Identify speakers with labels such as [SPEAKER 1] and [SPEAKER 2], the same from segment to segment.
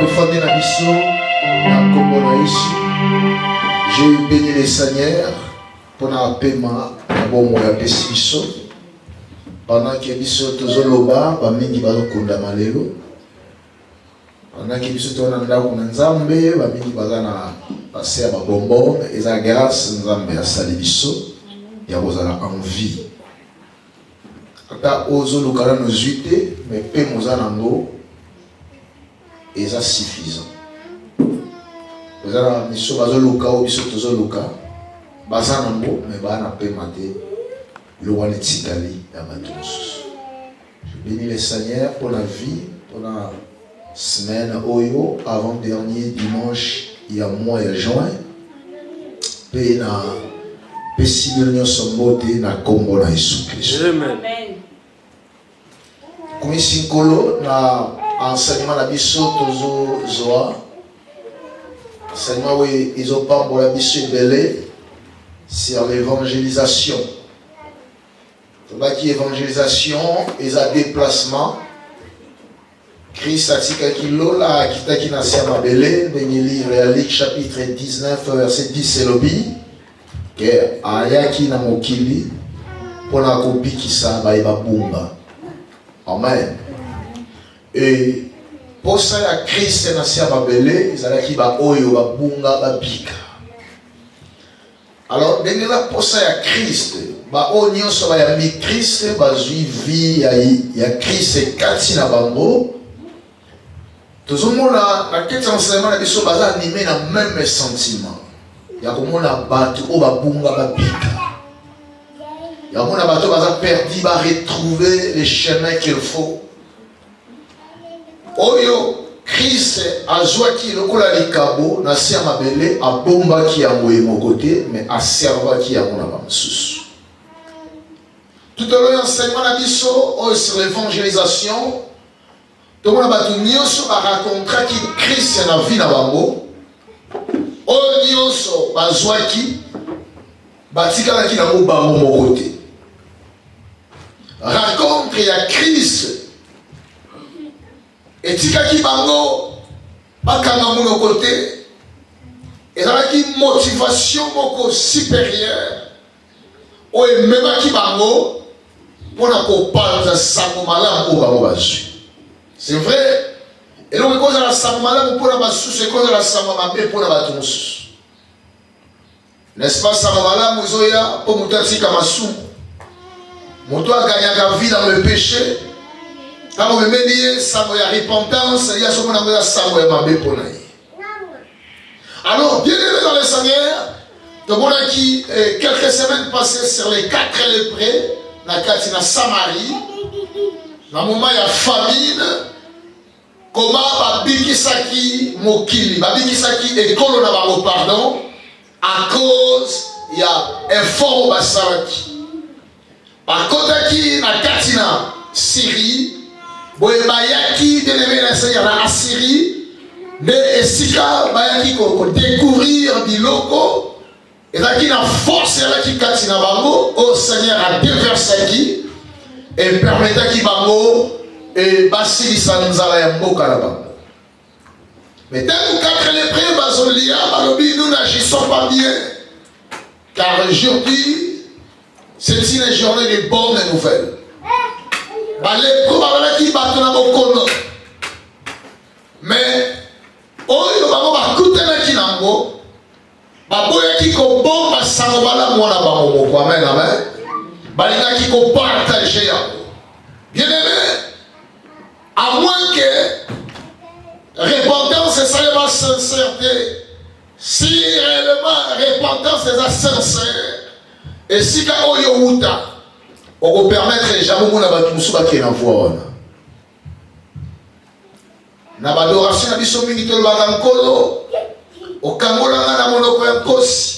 [SPEAKER 1] tofandi na biso na kombo na Yesu. J'ai béni les Seigneurs pour na paiement na bombo ya pesi biso. Pendant que biso tozoloba ba mingi bazokunda malelo. Pendant que biso tona ndako na Nzambe ba mingi bazana passer à ba bonbon eza grâce Nzambe asali biso ya kozala envie. Ata ozolukana no zuite mais pe mozana ngo eza suffisant. Ozala miso bazoluka ou biso tozoluka bazana ngo mais bana pe maté le wana tikali ya batos. Je bénis le Seigneur pour la vie, pour la semaine oyo avant dernier dimanche il y a mois de juin. Pe na pesi bilonyo sombote na kombo na Yesu Christ.
[SPEAKER 2] Amen.
[SPEAKER 1] Komisi nkolo na enseignement na biso tozo zoa. Enseignement oui izopambola biso ebele sur l'évangélisation. Tobaki évangélisation eza déplacement. Christ atikaki lola akitaki na sia mabele ndenge livre ya Luc chapitre 19 verset 10 elobi ke ayaki na mokili pona kobikisa bayeba bumba. Amen. Et pour ça ya Christ na sia mabele ezalaki ba oyo babunga babika. Alors ndenge la pour ça ya Christ ba oyo nyonso ba ya mi Christ bazwi vie ya Christ kati na bango. Tozomona na kete enseignement na biso baza animé na même sentiment. Ya komona bato o babunga babika. Ya komona bato baza perdu ba retrouver les chemins qu'il faut. Oyo Christ azwaki lokola likabo na sia mabele abombaki yango emokote mais aservaki yango na bamosusu. Tout au long de l'enseignement na biso sur l'évangélisation tout le monde a raconté que Christ a vu dans bango. Onyoso bazwaki batika ki na bango mokote. Rencontre ya Christ etika ki bango bakanga mono côté. Et là qui motivation beaucoup supérieure o emema ki bango pona ko parler sango malamu ko bango bazwi. C'est vrai. Et donc, quand on a la samala, on peut la sous, c'est quand on a la samala, pour la batousse. N'est-ce pas, samala, mouzoya, pour moutati kamasu. Mouto a gagné la vie dans le péché. Quand on me met ça, il y a repentance, il y a ce qu'on a la samala, mabé pour naï. Alors, bien aimé dans le Seigneur, tout le monde a qui, quelques semaines passées sur les 4 lépreux, la Katina Samarie, dans le moment il y a famine, comment babikisaki mokili, babikisaki ekolo na bango pardon, à cause il y a un fort basalaki. Par contre qui na katina Syrie, boye bayaki de lever la Seigneur na Assyrie, de esika bayaki ko découvrir biloko, et là qui na force là qui katina bango, au Seigneur a déversé et permettait qu'il bango et basili sanzala ya mboka la bango. Mais tant que 4 lépreux bazolia balobi nous n'agissons pas bien. Car aujourd'hui c'est une journée de bonnes nouvelles. Balépreux babala ki bato na bokono. Mais oyo bango bakutana ki nango baboya ki ko bomba sango bala mwana bango moko. Amen amen. Balinga qui ko partager. Bien aimé, à moins que repentance et salement sincérité, si réellement repentance est sincère, et si ka oyo uta, on peut permettre jamais mon abatu musuba qui est en voie. Na badoration na biso mingi to bagankolo, o kangola na monoko ya kosi.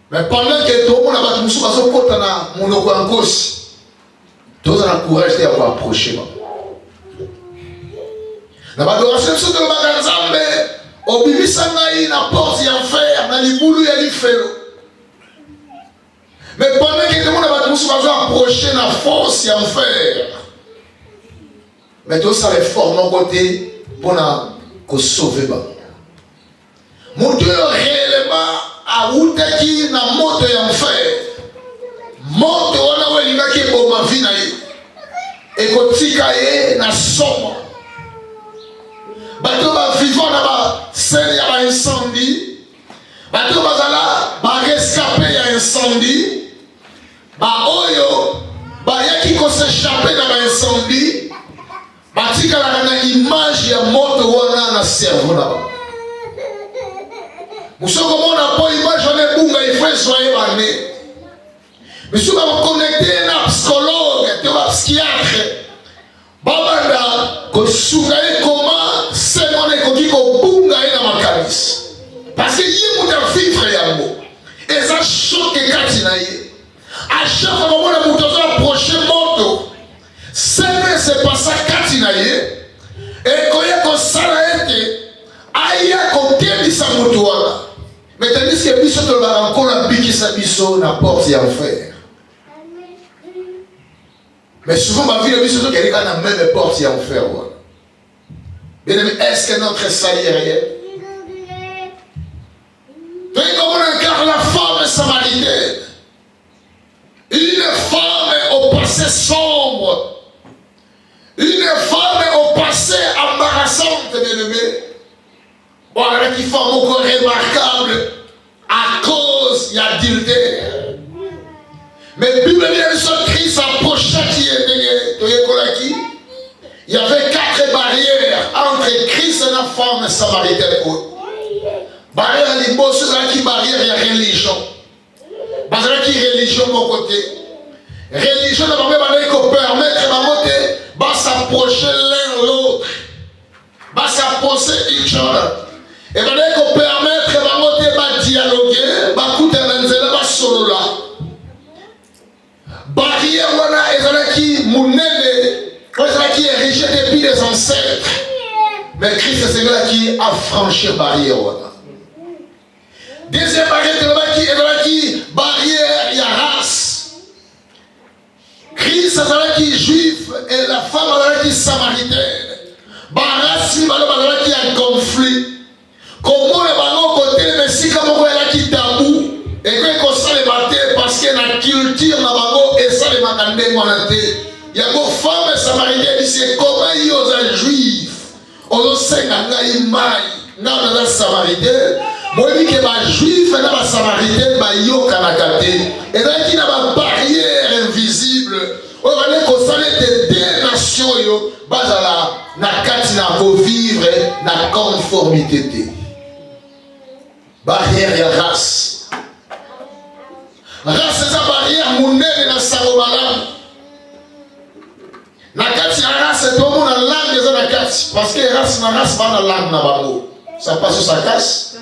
[SPEAKER 1] Mais pendant que tout le monde a battu Moussou Bazo Kotana, mon okoankos, tous ont le courage de approcher. La badoration de la Baganzambe, au Bibi Sangaï, la porte d'enfer, dans les boulous et les félos. Mais pendant que tout le monde a battu Moussou Bazo approcher la force d'enfer, mais tout ça, les formes d'un côté, pour sauver. Moto réellement a outaki na moto ya enfer. Moto wana welingaki boma vie na ye. Ekotika ye na somo. Bato ba vivant na ba scène ya ba incendie. Bato bazala ba rescapé ya incendie. Ba oyo ba yaki ko s'échapper na ba incendie. Batika na image ya moto wana na cerveau na ba. Musoko mona po image wana bunga ifwe soye bane. Monsieur va vous connecter à un psychologue, un psychiatre. Babanda, que sougaye comment c'est mon écoute qu'on bunga et dans ma calice. Parce que y a mon vivre yango. Et ça choque katinaye. À chaque fois que mon moto approche moto, c'est pas ça katinaye. Et quand il y a comme ça là été, aïe qu'on t'aime sa moto là. Mais tandis que biso te va encore la biki sa biso na porte ya enfer. Mais souvent, ma vie, le but, c'est qu'il y a la même porte en fer. Bien aimé, est-ce que notre salut est réel? Tu vois comment on incarne la femme samaritaine? Une femme au passé sombre. Une femme au passé embarrassante, bien aimé. Voilà qui fait encore remarquable à cause de l'adultère. Mais la Bible dit que Christ approcha qui est il y avait 4 barrières entre Christ et la femme samaritaine. Barrière à l'imposte, c'est qui barrière il y a religion. Parce que qui religion de mon côté. Religion ne va pas permettre de s'approcher l'un l'autre. Va s'approcher each other. Et va permettre de dialoguer, de coûter un solo là. Barrière wana ezalaki munene, ezalaki érigé depuis les ancêtres. Mais Christ c'est celui qui a franchi barrière wana. Deuxième barrière ezalaki barrière ya race. Christ ezalaki juif et la femme ezalaki samaritaine. Barasi bazalaki un conflit. Comment les bango côté mais si comme on ezalaki tabou. Et quand on s'en les battait parce que la culture n'a pas et ça les matandés monatés. Il y a des femmes samaritaines qui disent comment ils ont juifs. On a 5 ans, ils ont samaritaine. Moi, je dis que les juifs et les samaritaines, ils ont kanakate. Et là, il y a une barrière invisible. On va dire qu'on s'en est des nations, bazala, na vivre na conformité. Barrière ya race. Race c'est sa barrière monnaie na salomala. Na kati na race tout le monde a langue de la kati parce que race va na langue na bango. Ça passe sur sa casse.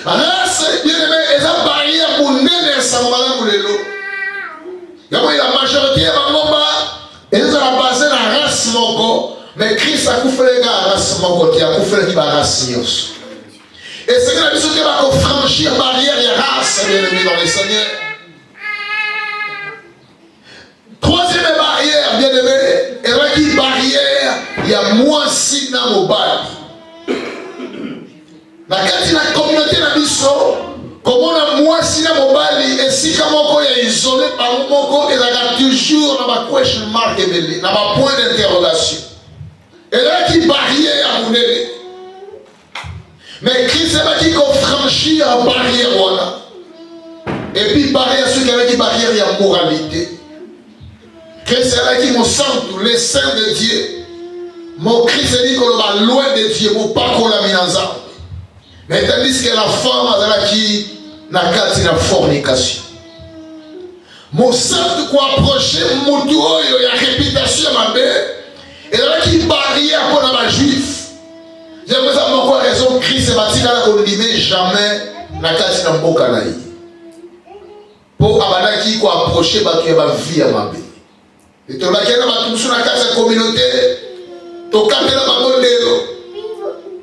[SPEAKER 1] Race bien aimé et sa barrière monnaie na salomala mulelo. Yamo la majorité ya bango ba et ça la base na race moko mais Christ a couflé ga race moko qui a couflé ki ba race nyos. Et c'est que la mission qui va franchir barrière et race, bien aimé dans les Seigneurs. Troisième barrière, bien aimé, et là qui barrière, il y a moins si dans mon bal. La communauté de mission, comme on a moins si dans mon bal, et si comme on est isolé par mon moko, il y a toujours dans ma question marque et dans ma point d'interrogation. Et là qui barrière à mon élève. Mais Christ est qui qu'on franchit la barrière voilà. Et puis barrière ceux qui avaient dit barrière il y a moralité. Christ est là qui me sent les saints de Dieu. Mon Christ est dit qu'on va loin de Dieu, mon pas qu'on l'a mis ensemble. Mais tandis que la femme est là qui n'a qu'à la fornication. Mon saint quoi approcher mon tour il y a réputation ma belle. Et là qui barrière pour la juif. J'aimerais savoir pourquoi raison Christ est bâti dans la communauté jamais la case n'a pas canaille. Pour abandaki quoi approcher battu ma vie à ma vie. Et tout le monde a tout sur la case communauté. To capter la bango ndelo.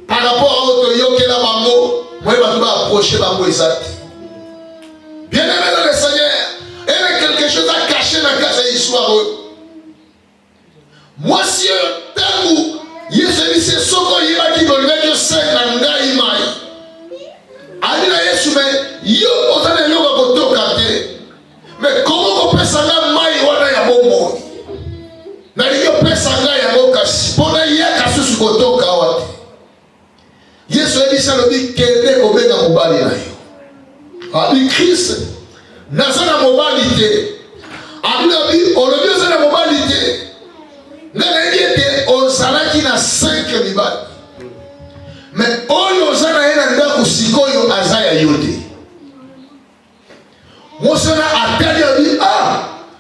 [SPEAKER 1] Par rapport à autre yo que la bango, moi je vais approcher bango exact. Bien aimé dans le Seigneur, il y a quelque chose à cacher dans la case histoire. Moi si un tabou, il y a celui c'est son Yesu a dit ça, le dit qu'elle kobenga mobali na yo. Abi Christ nazana mobilité. Abi on le dit nazana mobilité. Ngana yete ozalaki na 5 mibali. Mais oyo ozana ena ndako sikoyo azaya yote. Mosana atali abi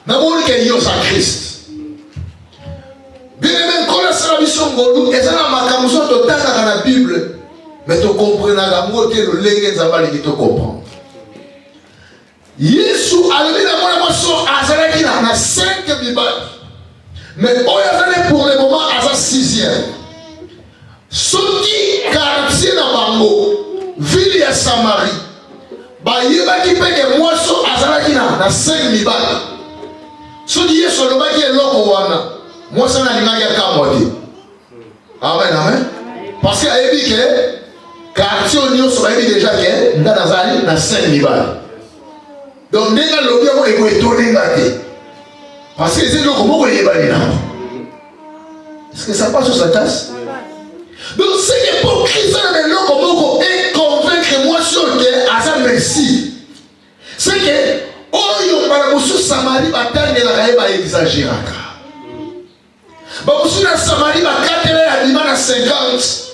[SPEAKER 1] na moni ke yo sa Christ. Bien même quand la salvation ngolu ezana makamuso totanga na Bible. Mais tu comprends la moitié le lengue zabali qui te comprend. Yesu albi na mona moso azalaki na 5 mibali. Mais oyazane pour le moment à sa 6e. Soki quartier na bango, ville ya Samarie. Ba yebaki peke moso azalaki na 5 mibali. Soki Yesu lobaki eloko wana, moso na lingaki akamwati. Amen amen. Parce que ayebi ke quartier nyonso bayebi déjà ke nga nazali na 5 mibali. Donc ndenga lobi yango eko etoninga te. Parce que c'est le comment il est est-ce que ça passe sur sa tasse? Donc c'est l'hypocrisie de l'homme comment est convaincre moi sur que à sa merci. C'est que oh yo para musu Samarie batane la raeba exagéraka. Ba musu na Samarie bakatela ya bima na 50.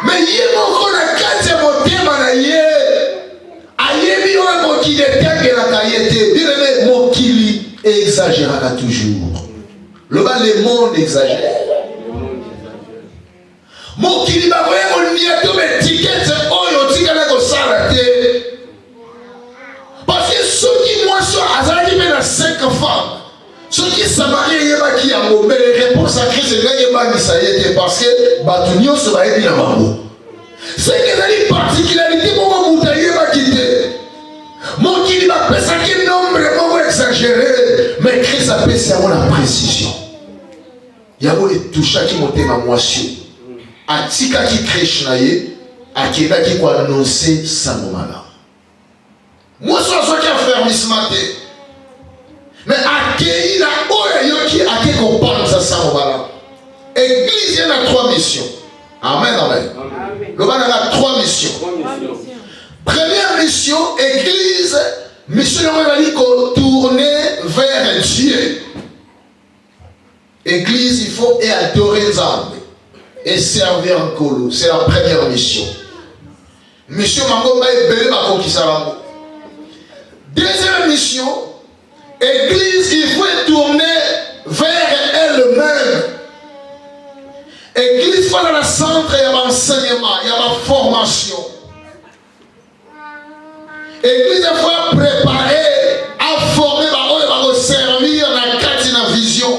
[SPEAKER 1] Mais yé moko na kati ya motema na ye. Ayebi yo mokili tengela kayete. Dire mokili exagérera toujours. Le bas, le monde exagère. Mon qui dit, bah, voyez, on y a tout mes tickets, oh, yo, ticket, là, qu'on s'arrête. Parce que ceux qui, moi, sont à qui mènent 5 femmes, ceux qui s'amarient, il y a qui a mot, mais les réponses à Christ, il y a pas ça y était, parce que, bah, tout le monde se va aider dans ma mot. C'est que les particularités, mon mot, il y a pas quitté. Mon qui dit, bah, ça qui est nombre, vraiment exagéré, mais Christ a fait ça, la précision. Il y a des touches qui montent ma moisson. A tika qui crèche naïe, a qui est qui quoi annoncer ça mon malin. Moi, soit qui a fermé ce matin. Mais à qui il a oyo qui a qui comprend ça mon malin. Église, il y a 3 missions. Amen, amen. Le malin a 3 missions. Première mission, église, mission on tourner vers Dieu. Église, il faut adorer les âmes et servir en colo. C'est la première mission. Mission Mangomba et Bélé Bakokisaramo. Deuxième mission, église, il faut tourner vers elle-même. Église, il faut dans le centre, il y a l'enseignement, il y a la formation. Église, il faut préparer, à former, à servir dans la vision.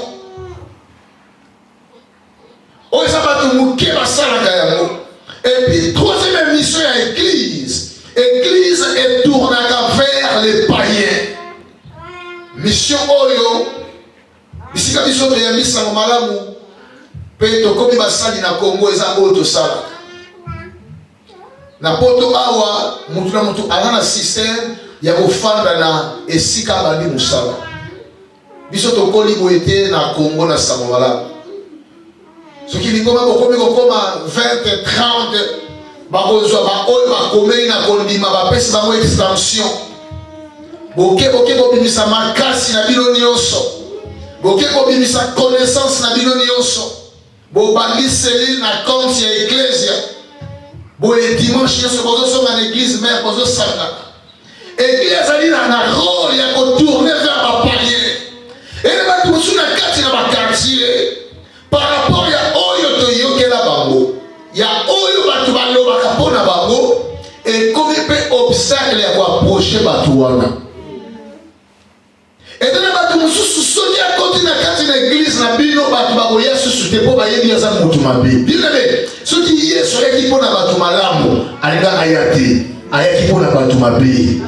[SPEAKER 1] Et puis, troisième mission à l'église. L'église est tournée vers les païens. Mission Oyo. Ici, quand ils sont réunis, ça m'a malamu. Peut-être comme il va salir dans le Congo, ils ont autre ça. Na poto awa, mutu na mutu, alana système, il y a au fanda na esika bandi musala. Biso tokoli boete na Congo na Samomala. Ce qui dit comment 20, 30, bakozwa ba oyo bakomei na kondima bapesi bango extension. Boke kobimisa makasi na bino nyonso. Boke kobimisa connaissance na bino nyonso. Bobandi cellule na compte ya ecclesia. Boye dimanche nyonso bozo na l'église mère bozo sanga. Église ali na rôle ya ko tourner vers ba palier. Et les batu sous na kati na ba quartier. Par rapport à Oyo to Yokela Bango, il y a Oyo Batubalo Bakapona Bango, et comme il peut obstacle à approcher Batouana. Et dans la Batou, sous à côté de la carte de l'église, la Bino Batubagoya, sous tes pauvres aïe, bien ça, Moutumabi. Dis-le, ceux qui y est sur l'équipe de Batoumalambo, Aïga Ayati, Ayaki pour la Batoumabi.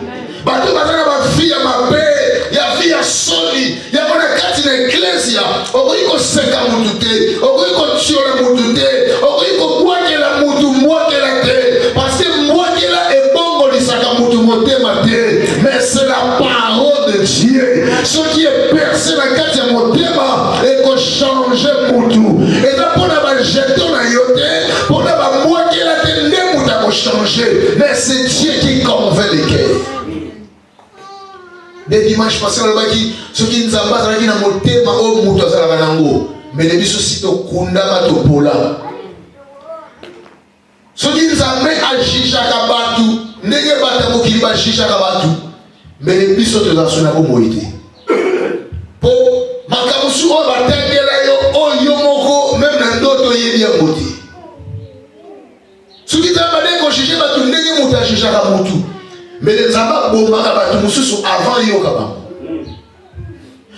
[SPEAKER 1] Batoubaga, ma fille à ma paix. Ya fille ya soli, ya bona kati na ecclesia, okoiko seka mutu te, okoiko tiola mutu te, okoiko mwakela mutu mwakela te, parce que mwakela ebongo lisaka mutu motema te, mais c'est la parole de Dieu. Ce qui est percé na kati ya motema, eko changer mutu. Et là, pour na ba jeton na yote, pour na ba mwakela te, changer, mais c'est Dieu qui convainc les cœurs. Des dimanches passés, on a dit ce qui nous a pas dans le thème, mais les bisous si tu kunda matopola. Ce qui nous a mis à Jija Kabatu, n'est pas ta qui va Jija Kabatu, mais les bisous de la Sonabo Moïté. Pour Makamusu, on va t'aider oh Yomoko, même dans d'autres Yébiamoté. Ce qui nous a dit qu'on Jija Kabatu, n'est pas Jija Kabatu. Mais les amas bombaka mususu avant yokaba.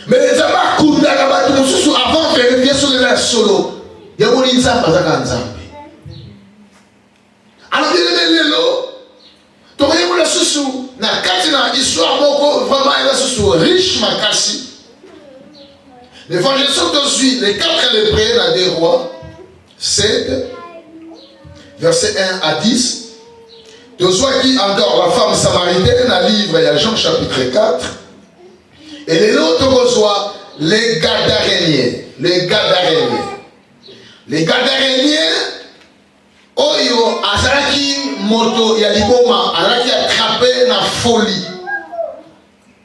[SPEAKER 1] Mais les amas kundaka mususu avant vérifier sur les solo. Yaboni nzamba zaka nzambe. Alors les lelo to yebula susu na kati na histoire moko vraiment elle susu riche makasi. L'évangile suit les 4 lépreux dans des rois 7 verset 1 à 10. De soit qui encore la femme samaritaine à livre il y a Jean chapitre 4 et les autres soit les Gadaréniens oyo azalaki moto ya liboma alaki attrapé na folie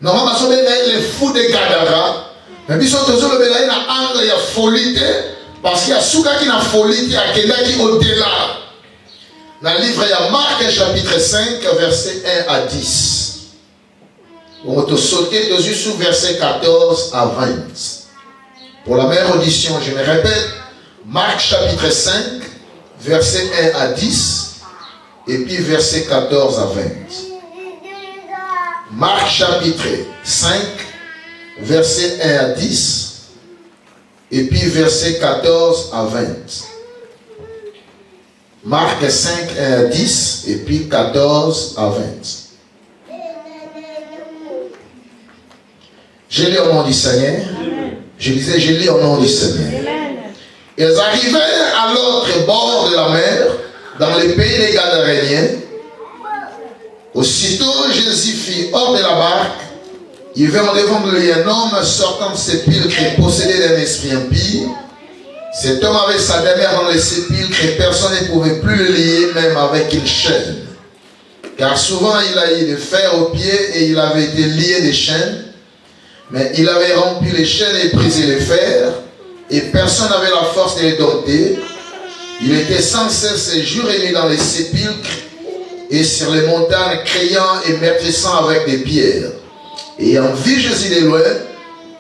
[SPEAKER 1] normalement baso les fous de Gadara mais biso tozolobela na angle ya folie parce qu'il y a soukaki na folie akendaki au-delà. Dans le livre, il y a Marc chapitre 5, verset 1 à 10. On va te sauter dessus sous verset 14 à 20. Pour la meilleure audition, je me répète, Marc chapitre 5, verset 1 à 10, et puis verset 14 à 20. Marc chapitre 5, verset 1 à 10, et puis verset 14 à 20. Marc 5, 1 à 10 et puis 14 à 20. Je lis au nom du Seigneur. Je disais, je lis au nom du Seigneur. Ils arrivèrent à l'autre bord de la mer, dans le pays des Gadaréniens. Aussitôt, Jésus fit hors de la barque. Il vint devant lui un homme sortant de sépulcre et possédé d'un esprit impie. Cet homme avait sa demeure dans les sépulcres et personne ne pouvait plus le lier, même avec une chaîne. Car souvent il a eu des fers aux pieds et il avait été lié des chaînes. Mais il avait rompu les chaînes et brisé les fers, et personne n'avait la force de les dompter. Il était sans cesse jour et nuit dans les sépulcres et sur les montagnes, criant et meurtrissant avec des pierres. Et en vue Jésus de loin,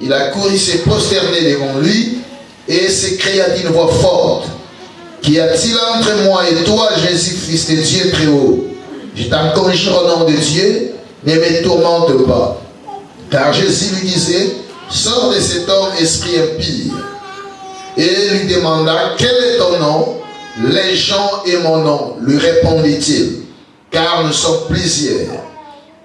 [SPEAKER 1] il a couru se prosterner devant lui, et s'écria d'une voix forte: Qu'y a-t-il entre moi et toi, Jésus, fils de Dieu très haut? Je t'en conjure au nom de Dieu, ne me tourmente pas. Car Jésus lui disait: Sors de cet homme, esprit impie. Et lui demanda: Quel est ton nom? Les gens et mon nom, lui répondit-il, car nous sommes plusieurs.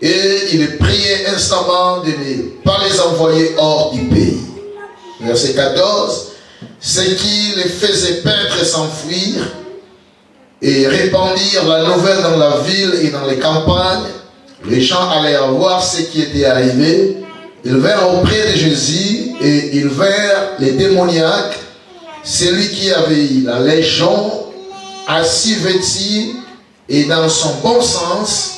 [SPEAKER 1] Et il priait instamment de ne pas les envoyer hors du pays. Verset 14. Ce qui les faisait perdre s'enfuir et répandirent la nouvelle dans la ville et dans les campagnes. Les gens allèrent voir ce qui était arrivé. Ils vinrent auprès de Jésus et ils vinrent les démoniaques, celui qui avait eu la légion, assis vêtu et dans son bon sens,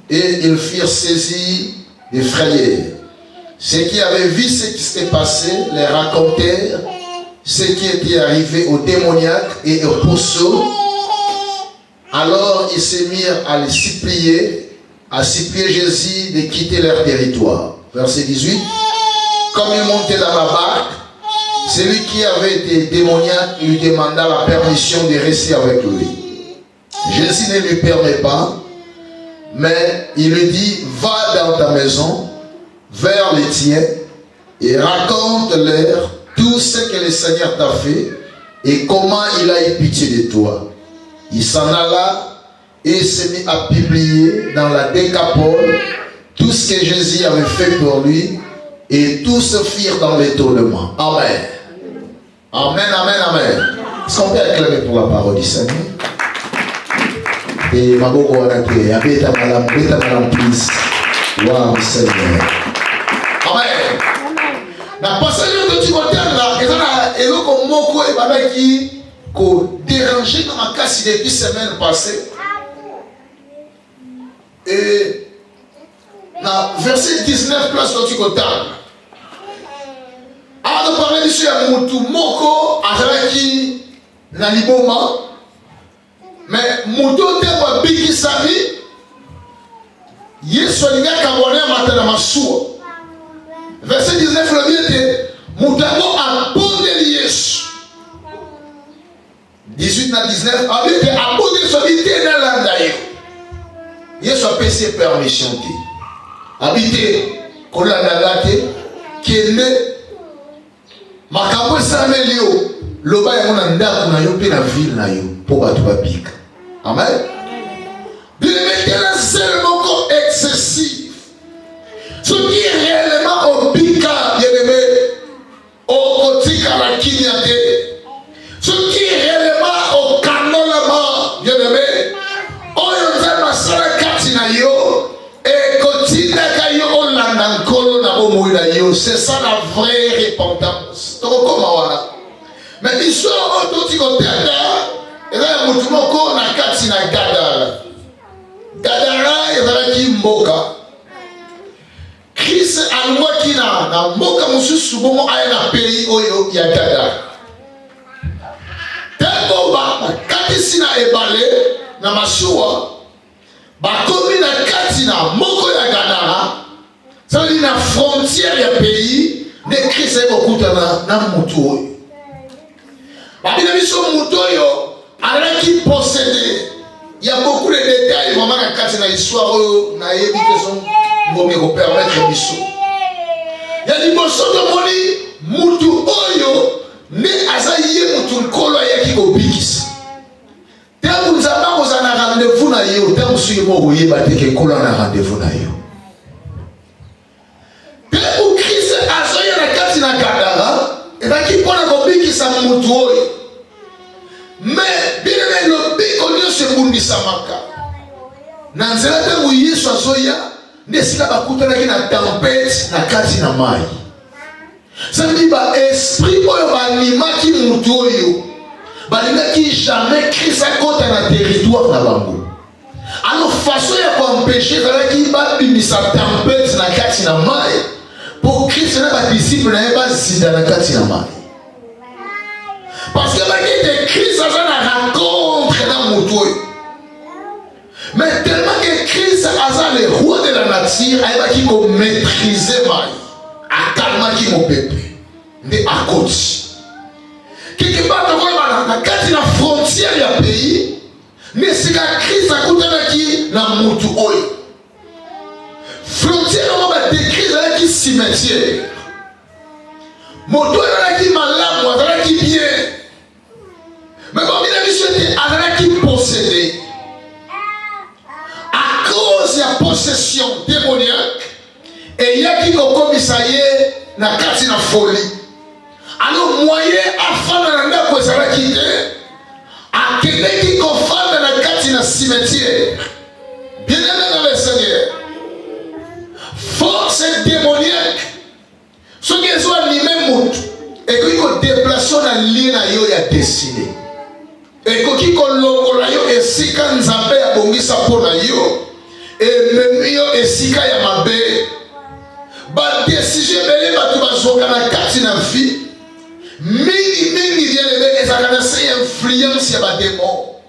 [SPEAKER 1] et ils furent saisis de frayeur. Ceux qui avaient vu ce qui s'était passé les racontèrent ce qui était arrivé aux démoniaques et aux pousseaux. Alors ils se mirent à les supplier, Jésus de quitter leur territoire. Verset 18. Comme il montait dans la barque, celui qui avait été démoniaque lui demanda la permission de rester avec lui. Jésus ne lui permet pas, mais il lui dit: Va dans ta maison, vers les tiens, et raconte-leur tout ce que le Seigneur t'a fait et comment il a eu pitié de toi. Il s'en alla et se mit à publier dans la Décapole tout ce que Jésus avait fait pour lui, et tous firent dans l'étonnement. Amen. Amen, amen, amen. Est-ce qu'on peut acclamer pour la parole du Seigneur? Et ma beaucoup on a prié. Abeta madame, please. Wow, Seigneur. Amen. Na passage de Timothée là, et là, et là comme moko et qui ko dérangé dans ma casse depuis semaine passée. Et dans verset 19, place dans le table. Avant de parler de ya mutu moko azalaki na liboma, mais mutu te bikisami Yesu alingaka kabone matana masuwa. Verset 19 le dit était mutango abondeli Yesu. 18 na 19 abite abondeli solité na landa yo. Yesu a payé permission te. Habite kolanda gate kende makambo esalameli yo loba yango na ndako na yo mpe na ville na yo mpo bato babika. Amen. Bien-aimé, la zèle moko excessive. Ce qui est réellement au bika, bien-aimé, au kotika la kinyate. Ce qui est réellement au kanolama, bien-aimé, oyo nzamba sala katina yo et kotina kayo olanda nkolo na bomoi na yo. C'est ça la vraie repentance. Mais l'histoire autour kotenda eza mutu moko na kati na Gadara. Gadara ezalaki mboka. Christ alongwaki na mboka mosusu bongo aya na pays oyo ya Gadara. Tango bakatisi na ebale na masuwa bakomi na kati na moko ya Gadara, sali na frontière ya pays ne Christ ekokutana na mutu oyo. Babina biso mutu oyo alaki possédé. Il y a beaucoup de détails vraiment dans la histoire na yebi que son ngomé ko permettre biso. Il y a des morceaux de moni mutu oyo ne azaye mutu nkolo yaki ko bikisa. Tangu nzamba ko za na rendez-vous na yo, tangu suyo mo yeba te ke nkolo na rendez-vous na yo. Tangu Christ azoya na kati na Gadara, et ba ki pona ko bikisa mutu oyo. Mais bien aimé le biko nyonso ebundisamaka. Na nzela ntango Yesu azoya nde esika bakutanaki na tempête na kati na mai. Samedi ba esprit oyo banimaki mutu oyo balingaki jamais Christ akota na territoire na bango. Alors façon ya koempêcher ezalaki babimisa tempête na kati na mai pour Christ na badisciple na ye bazinda na kati na mai. Parce que la Christ a une rencontre dans mon toit. Mais tellement que Christ a le roi de la nature, il va maîtriser ma vie. À calmer qui mon peuple. Mais à côté. Quelque part, quand il y a une frontière du pays, mais c'est que Christ a coûté qui dans mon toit. Frontière, on va décrire qui cimetière. Mon toit est qui malade, moi, qui bien. Mais bon, il a dit qu'il possédait. À cause de la possession démoniaque, et il y a qui comme ça y est, na kati na folie. Alors, moyen afin de la cause à la quitter, à quelqu'un qui confond dans la kati na cimetière. Bien aimé dans le Seigneur. Force démoniaque. Ce qui est animé monte. Et qu'il faut déplacer dans l'île à yo ya destiné. Et quand il kolongola yo esika nzambe ya bongisa pona yo et même yo esika ya mabe ba décision belé ba tu bazoka na kati na vie mingi bien levé ezaka na se influence ya ba démon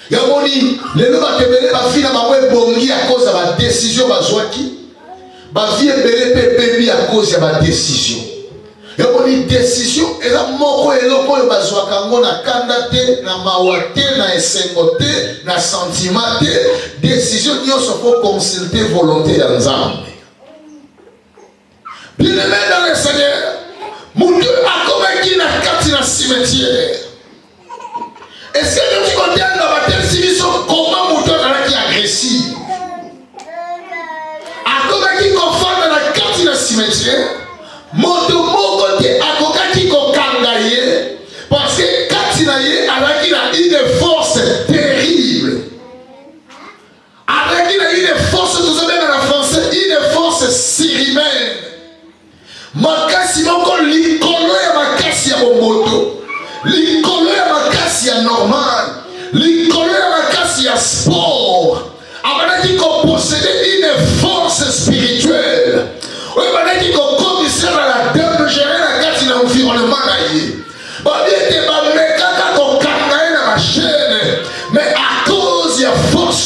[SPEAKER 1] ya moni lelo ba tebele ba fina ba we bongi à cause de ba décision bazwaki ba vie belé pepebi à cause de ba décision. Il y a une décision, et là, moko eloko oyo bazwaka ngo na kanda te, na mawa te, na esengo te, na sentiment te, décision nyonso faut consulter volonté ya Nzambe. Bien aimé dans le Seigneur, mutu akomaki na kati na cimetière. Est-ce que tu connais dans la télévision comment mutu azalaki agressif? Akomaki kofanda na kati na cimetière. Moto moko te akokaki kokanga ye parce que katina ye alaki na une force terrible. Alaki na une force, tout ça même en français, une force surhumaine. Makasi moko likolo ya makasi ya bomoto, likolo ya makasi ya normal, likolo ya makasi ya sport. Abanaki ko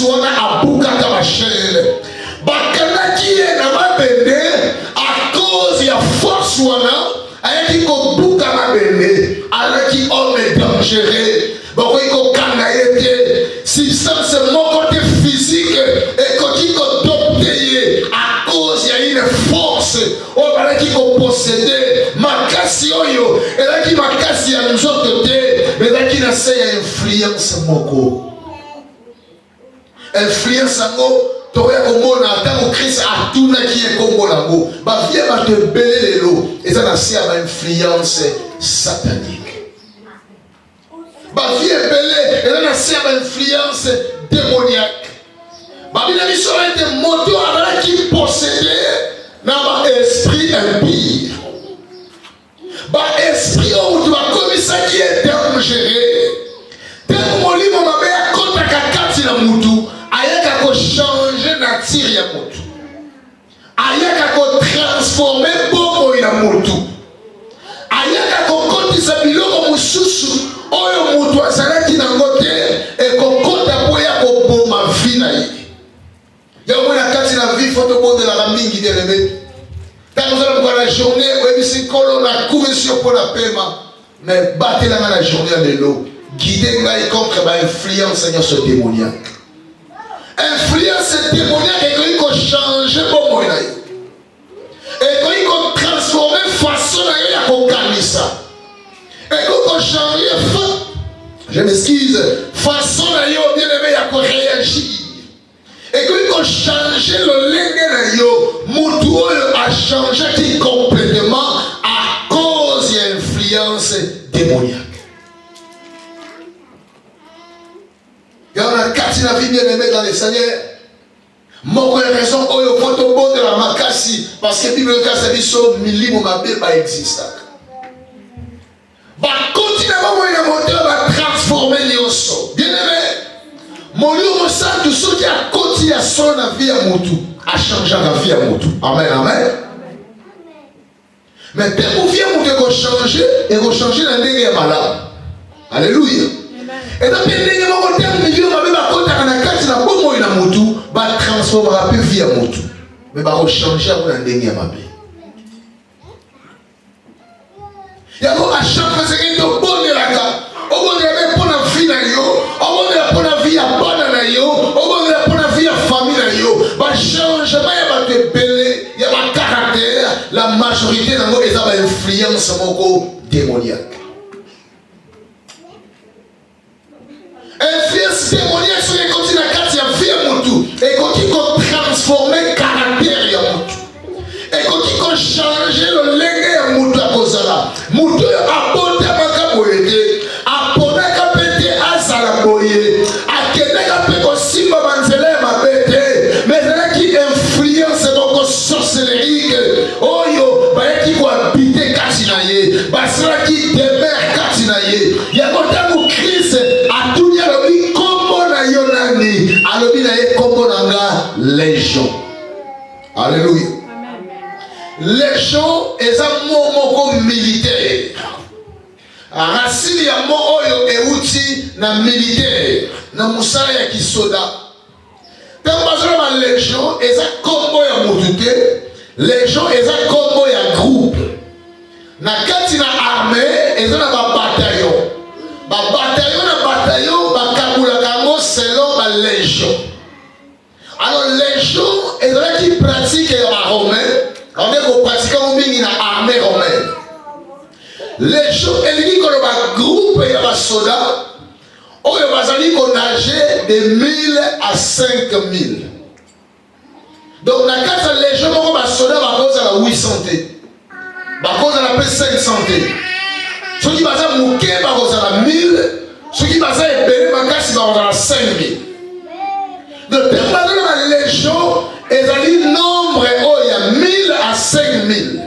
[SPEAKER 1] force wana abukaka bashele bakanaki ye na mabende à cause ya force wana ayaki kobuka mabende alaki homme dangereux bakoki kokanga ye te substance moko te physique ekoki kodopte ye à cause ya une force oyo balaki koposede makasi oyo elaki makasi ya nzoto te ezalaki na se ya influence moko influence yango tokoya komona ntango Kristo atunaki ye kombo nango bavie bato ebele lelo eza na se ya bainfluence satanique bavie ebele eza na se ya bainfluence démoniaque babina biso ete moto azalaki possédé na baesprit impire baesprit oyo moto bakomisaki ye dangereux ntango molimo mabe akotaka kati na mutu ayaka kochange nature ya mutu ayaka kotransforme bomoi na mutu ayaka kokotisa biloko mosusu oyo mutu azalaki nango te ekokota mpo ya koboma vi na ye yango na kati na vi fo tobondelaka mingi bien-aimé ntango ozala mokola na journée oyebisi nkolo nakumisi yo mpo na pema mais batelanga na journée ya lelo guide ngai contre bainfluence nyonso démoniaque influence démoniaque ekoki kochange bomoi na yo ekoki kotransforme façon na yo ya kokanisa ekoki kochange je m'excuse façon na yo bien-aimé ya koréagir ekoki kochange lolenge na yo mutu oyo achangeaki complètement à cause ya influence démoniaque. Yana kati na vie bien-aimé dans le Seigneur. Moko ya raison oyo poto bonde la makasi parce que Bible kasi biso milimo mabe ba existaka. Ba continue ba moya moteur ba transformer nyonso. Bien-aimé, molimo santu soki a koti ya son na vie ya mutu, a changer la vie ya mutu. Amen, amen. Mais dès que vie ya mutu ko changer et ko changer na ndenge ya malade. Alléluia. Et donc, il y a des millions de gens qui transformer la vie à Motu. Mais ils changer pour la dernière mabé. Il y a à chaque fois que tu es bon de la gare, au bon de la pour la vie, au bon de pour la vie à bonne, au bon de pour la vie à famille, il changement, il y a des belés, il y a des caractères, la majorité d'entre eux, ils ont une influence démoniaque. Influence démoniaque sur les continents quand il y a vie à Motu et quand il faut transformer le caractère à Motu et quand il faut changer le legue à Motu à cause de là Motu a porté à Makaboyé a porté à pété à Salaboyé a kéné à pété au Simba Manzele à pété mais là qui influence donc sorcellerie oh yo bah qui va habiter Katinaye bah cela qui demeure Katinaye il y a longtemps où Christ a tout alobi na ye kombo nanga légion. Alléluia. Légion eza mot moko militaire. Racine ya mot oyo euti na militaire na musala ya kisoda. Tango bazala ba légion eza kombo ya mutu te. Légion eza kombo ya groupe. Na kati na armée eza na ba bataillon. Ba bataillon na bataillon ba kabula kango selon ba légion. Alors légion est là qui pratique la romaine. On est pour pratiquer une armée romaine. Légion est dit que le groupe et les soldats ont nagé de 1000 à 5000. Donc la carte de légion, les soldats va cause à 800. Va cause à la 500. Ceux qui vont mouquer va cause à la 1000. Ceux qui vont ébéler va cause à la 5000. Donc, la légion est un nombre, il y a 1000 à 5000.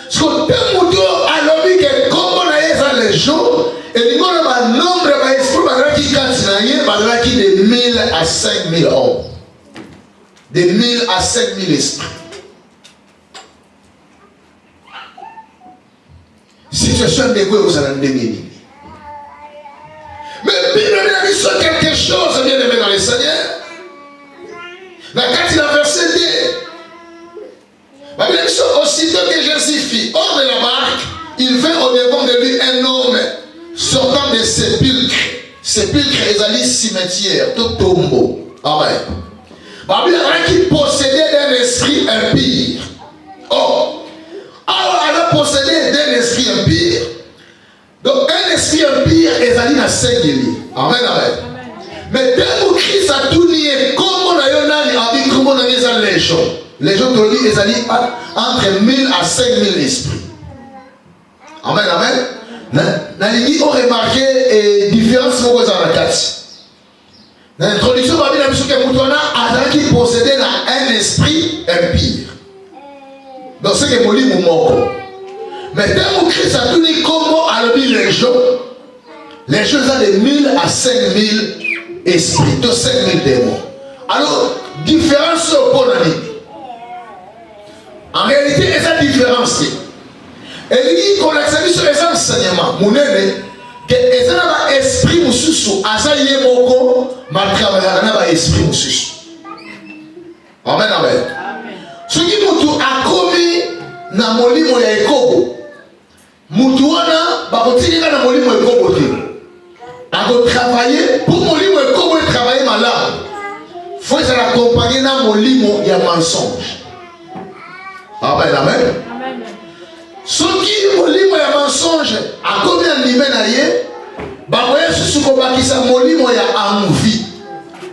[SPEAKER 1] Ce que tu as l'objet que comme on a la légion, et il y a un nombre de 1000 à 5000 hommes. De 1000 à 5000 esprits. Situation de quoi vous allez me mais Bible a dit quelque chose, bien aimé dans le Seigneur. posséder. Aussitôt que Jésus fit hors de la barque, il vint au-devant de lui un homme sortant des sépulcres. Sépulcre ezali cimetière, tout tombeau. Amen. Babylone qui possédait d'un esprit impie. Oh, alors elle a possédé d'un esprit impie. Donc un esprit impie ezali na sengeli. Amen, amen. Mais dès que Christ a tout nié, comme on a yonali, a dit comment on a mis en légion. Les gens te le disent, ezali entre 1000 à 5000 esprits. Amen, amen. Nalingi ont remarqué et différence dans la carte. Dans l'introduction, on a dit que Moutouana a qui possédait un esprit impie. Donc c'est que Moli Moumoko. Mais dès que Christ a tout dit comment a dit les gens ont de 1000 à 5000 esprits, de 5000 démons. Alors, différence au bon ami. En réalité, il y a une différence. Et il dit qu'on a salué sur les enseignements. Mon aîné, que les gens ont un esprit moussou, azaye moko, matrabaya na esprit moussou. Amen, amen. Ce qui moutou a commis na molimo ya ekobo. Moutou wana bakotika na molimo ekobo te. A travailler pour molimo ekobo et travailler malade. Faut que ça l'accompagne na molimo ya mensonge. Amen, amen. Ce qui molimo ya mensonge a commis un limé na ye, bakoye susu kobakisa molimo ya envie.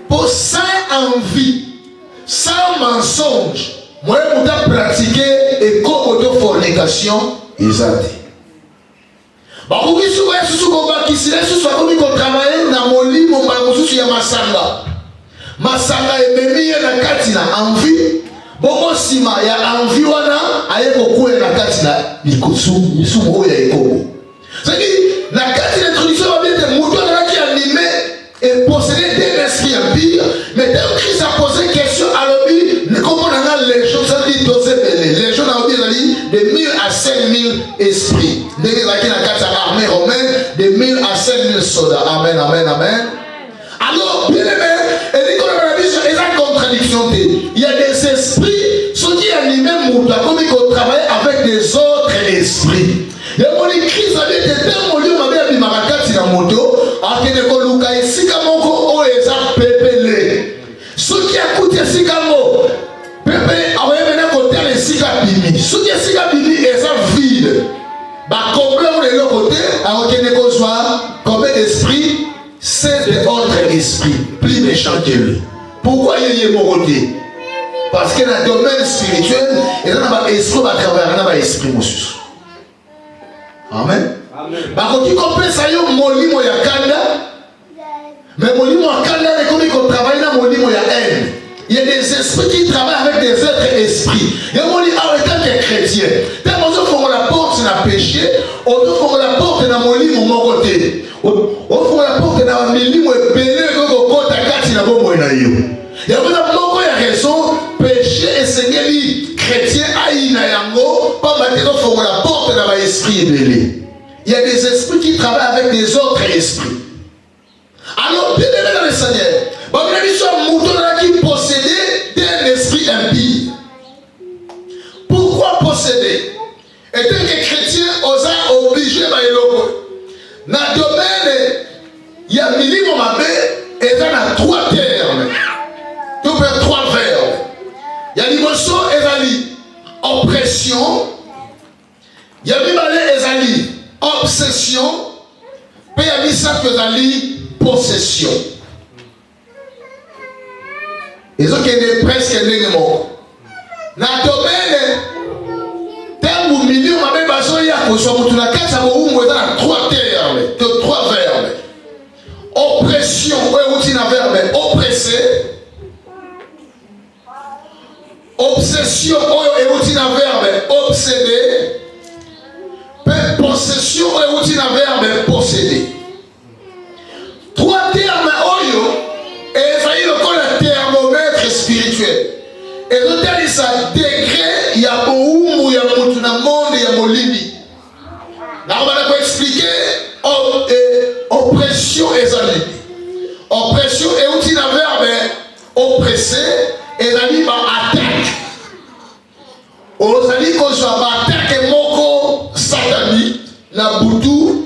[SPEAKER 1] Pour sans envie, sans mensonge, moi je vais pratiquer et comme de fornication, ils ont dit. Bakoye susu kobakisa susu akomi ko travailler na molimo mususu ya masanga. Masanga ememi na kati na envie. Bongo sima ya envie wana ayeko kuwe na kati na lisumu ya ekobo. C'est-à-dire, na kati l'introduction va bien de mouton qui animé et possédé d'un esprit impie. Mais dès que Christ a posé question à l'objet, comment on a les gens, ça dit doser belé. Les gens ont dit de 1000 à 5000 esprits. Dès que la kati armée romaine, de 1000 à 5000 soldats. Amen, amen, amen. Alors, bien aimé, et dit qu'on a vu sur les contradictions. Il y a des esprits, ceux qui animent Mouta, comme ils travaillent avec des autres esprits. Il y a mon Christ a dit que dans mon lieu, ma mère a dit Marakati na moto, a dit que Luka et Sikamoko, o eza pepele. Ceux qui écoutent Sikamo, pepele, a voyé maintenant côté les Sikabimi. Ceux qui Sikabimi, eza vide. Bah, combien on est de côté, a dit que soit combien d'esprits, c'est de autres esprits, plus méchants que lui. Pourquoi il y a mon côté? Parce que dans le domaine spirituel, il y a un esprit qui va travailler dans l'esprit. Amen. Parce que tu comprends ça, il y a un molimo ya kanda. Mais molimo ya kanda, c'est comme il travaille dans molimo ya haine. Il y a des esprits qui travaillent avec des autres esprits. Il y a un molimo en tant que chrétien. Tant qu'on fait la porte, c'est un péché. On fait la porte dans molimo mon côté. On fait la porte dans molimo et belé que côté kati na bombo na yo. Il y a beaucoup de raisons, péché et Seigneur chrétien aïna yango, pas maintenant faut la porte dans l'esprit belé. Il y a des esprits qui travaillent avec des autres esprits. Alors, bien aimé dans le Seigneur, on a dit sur un mouton qui possédait d'un esprit impie. Pourquoi posséder? Étant que chrétien, on a obligé à l'éloko. Dans le domaine, il y a minimum et dans la 3 termes. Tout peut 3 verbes. Il y a l'émotion ezali oppression. Il y a l'imbalé ezali obsession. Puis il y a l'issap ezali possession. Ils ont qu'elle presque un mot. Dans le domaine, terme ou milieu, ma mère baso ya koso mutu na kati ya boumou ezali 3 termes, 3 verbes. Oppression, ouais, outil na verbe oppresser. Obsession, et outil na verbe obséder. Possession, et outil na verbe posséder. 3 termes oyo, et ça y est le thermomètre spirituel. Et le terme ça degré, il y a beaucoup, il y a beaucoup de monde, il y a molini. Là on va expliquer oppression et zali. Oppression et outil na verbe oppresser et zali va attaquer. ozali kozwa batake moko satanique
[SPEAKER 2] na butu